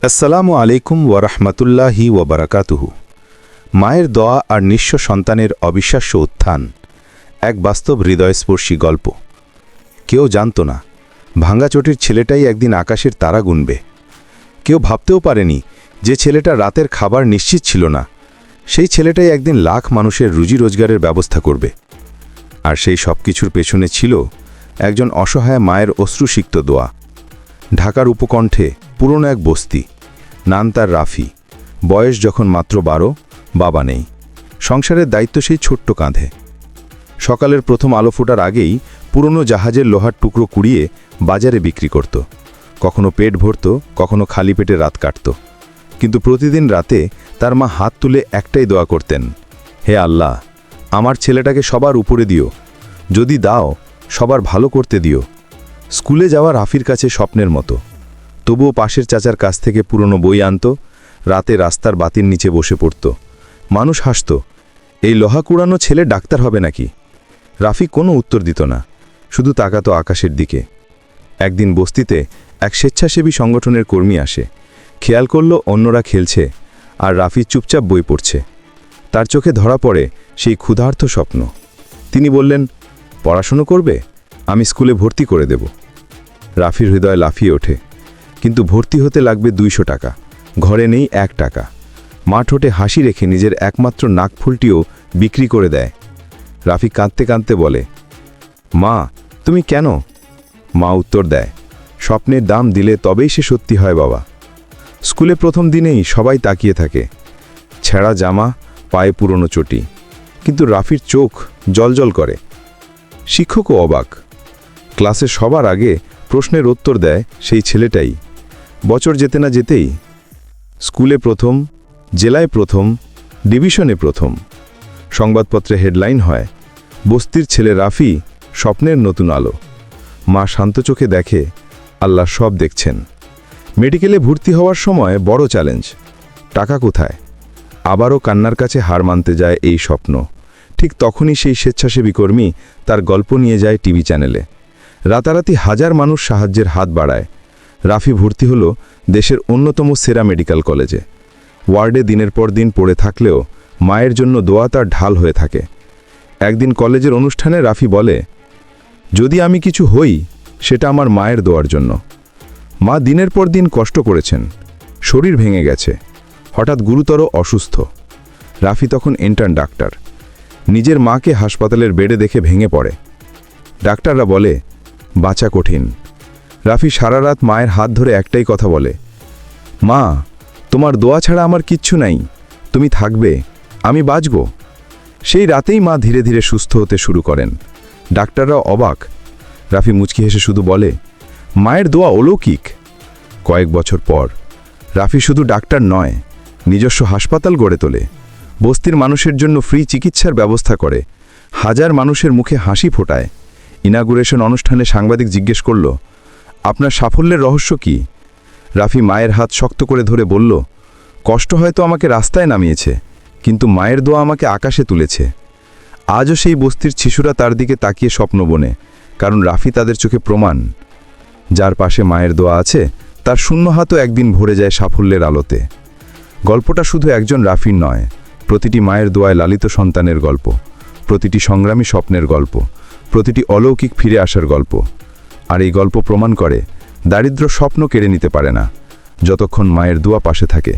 আসসালামু আলাইকুম ওয়ারহমতুল্লাহি ওয়াবারাকাতুহু। মায়ের দোয়া আর নিঃস্ব সন্তানের অবিশ্বাস্য উত্থান, এক বাস্তব হৃদয়স্পর্শী গল্প। কেউ জানত না ভাঙ্গাচটির ছেলেটাই একদিন আকাশের তারা গুনবে। কেউ ভাবতেও পারেনি যে ছেলেটা রাতের খাবার নিশ্চিত ছিল না, সেই ছেলেটাই একদিন লাখ মানুষের রুজি রোজগারের ব্যবস্থা করবে। আর সেই সব কিছুর পেছনে ছিল একজন অসহায় মায়ের অশ্রুসিক্ত দোয়া। ঢাকার উপকণ্ঠে পুরনো এক বস্তি, নাম তার রাফি। বয়স যখন মাত্র 12, বাবা নেই, সংসারের দায়িত্ব সেই ছোট্ট কাঁধে। সকালের প্রথম আলো ফোটার আগেই পুরনো জাহাজের লোহার টুকরো কুড়িয়ে বাজারে বিক্রি করত। কখনো পেট ভরত, কখনো খালি পেটে রাত কাটত। কিন্তু প্রতিদিন রাতে তার মা হাত তুলে একটাই দোয়া করতেন, হে আল্লাহ, আমার ছেলেটাকে সবার উপরে দিও, যদি দাও সবার ভালো করতে দিও। স্কুলে যাওয়া রাফির কাছে স্বপ্নের মতো, তবুও পাশের চাচার কাছ থেকে পুরনো বই আনত, রাতে রাস্তার বাতির নিচে বসে পড়ত। মানুষ হাসত, এই লোহা কুড়ানো ছেলে ডাক্তার হবে নাকি? রাফি কোনো উত্তর দিত না, শুধু তাকাত আকাশের দিকে। একদিন বস্তিতে এক স্বেচ্ছাসেবী সংগঠনের কর্মী আসে, খেয়াল করল অন্যরা খেলছে আর রাফি চুপচাপ বই পড়ছে। তার চোখে ধরা পড়ে সেই ক্ষুধার্ত স্বপ্ন। তিনি বললেন, পড়াশুনো করবে? আমি স্কুলে ভর্তি করে দেব। রাফির হৃদয় লাফিয়ে ওঠে, কিন্তু ভর্তি হতে লাগবে 200 টাকা, ঘরে নেই 1 টাকা। মা ঠোঁটে হাসি রেখে নিজের একমাত্র নাকফুলটিও বিক্রি করে দেয়। রাফি কাঁদতে কাঁদতে বলে, মা তুমি কেন? মা উত্তর দেয়, স্বপ্নের দাম দিলে তবেই সে সত্যি হয় বাবা। স্কুলে প্রথম দিনেই সবাই তাকিয়ে থাকে, ছেঁড়া জামা, পায়ে পুরনো চটি, কিন্তু রাফির চোখ জলজল করে। শিক্ষকও অবাক। ক্লাসে সবার আগে প্রশ্নের উত্তর দেয় সেই ছেলেটাই। বছর যেতে না যেতেই স্কুলে প্রথম, জেলায় প্রথম, ডিভিশনে প্রথম। সংবাদপত্রে হেডলাইন হয়, বস্তির ছেলে রাফি, স্বপ্নের নতুন আলো। মা শান্ত চোখে দেখে, আল্লাহ সব দেখছেন। মেডিকেলে ভর্তি হওয়ার সময় বড় চ্যালেঞ্জ, টাকা কোথায়? আবারও কান্নার কাছে হার মানতে যায় এই স্বপ্ন। ঠিক তখনই সেই স্বেচ্ছাসেবী কর্মী তার গল্প নিয়ে যায় টিভি চ্যানেলে। রাতারাতি হাজার মানুষ সাহায্যের হাত বাড়ায়। রাফি ভর্তি হল দেশের অন্যতম সেরা মেডিকেল কলেজে। ওয়ার্ডে দিনের পর দিন পড়ে থাকলেও মায়ের জন্য দোয়া তার ঢাল হয়ে থাকে। একদিন কলেজের অনুষ্ঠানে রাফি বলে, যদি আমি কিছু হই সেটা আমার মায়ের দোয়ার জন্য। মা দিনের পর দিন কষ্ট করেছেন, শরীর ভেঙে গেছে, হঠাৎ গুরুতর অসুস্থ। রাফি তখন ইন্টার্ন ডাক্তার। নিজের মাকে হাসপাতালের বেডে দেখে ভেঙে পড়ে। ডাক্তাররা বলে, বাঁচা কঠিন। রাফি সারা রাত মায়ের হাত ধরে একটাই কথা বলে, মা তোমার দোয়া ছাড়া আমার কিচ্ছু নাই, তুমি থাকবে, আমি বাঁচব। সেই রাতেই মা ধীরে ধীরে সুস্থ হতে শুরু করেন। ডাক্তাররা অবাক। রাফি মুচকি হেসে শুধু বলে, মায়ের দোয়া অলৌকিক। কয়েক বছর পর রাফি শুধু ডাক্তার নয়, নিজস্ব হাসপাতাল গড়ে তোলে। বস্তির মানুষের জন্য ফ্রি চিকিৎসার ব্যবস্থা করে, হাজার মানুষের মুখে হাসি ফোটায়। ইনাগুরেশন অনুষ্ঠানে সাংবাদিক জিজ্ঞেস করল, আপনার সাফল্যের রহস্য কি? রাফি মায়ের হাত শক্ত করে ধরে বলল, কষ্ট হয়তো আমাকে রাস্তায় নামিয়েছে, কিন্তু মায়ের দোয়া আমাকে আকাশে তুলেছে। আজও সেই বস্তির শিশুরা তার দিকে তাকিয়ে স্বপ্ন বোনে, কারণ রাফি তাদের চোখে প্রমাণ, যার পাশে মায়ের দোয়া আছে তার শূন্য হাতও একদিন ভরে যায় সাফল্যের আলোতে। গল্পটা শুধু একজন রাফির নয়, প্রতিটি মায়ের দোয়ায় লালিত সন্তানের গল্প, প্রতিটি সংগ্রামী স্বপ্নের গল্প, প্রতিটি অলৌকিক ফিরে আসার গল্প। আর এই গল্প প্রমাণ করে, দারিদ্র্য স্বপ্ন কেড়ে নিতে পারে না, যতক্ষণ মায়ের দোয়া পাশে থাকে।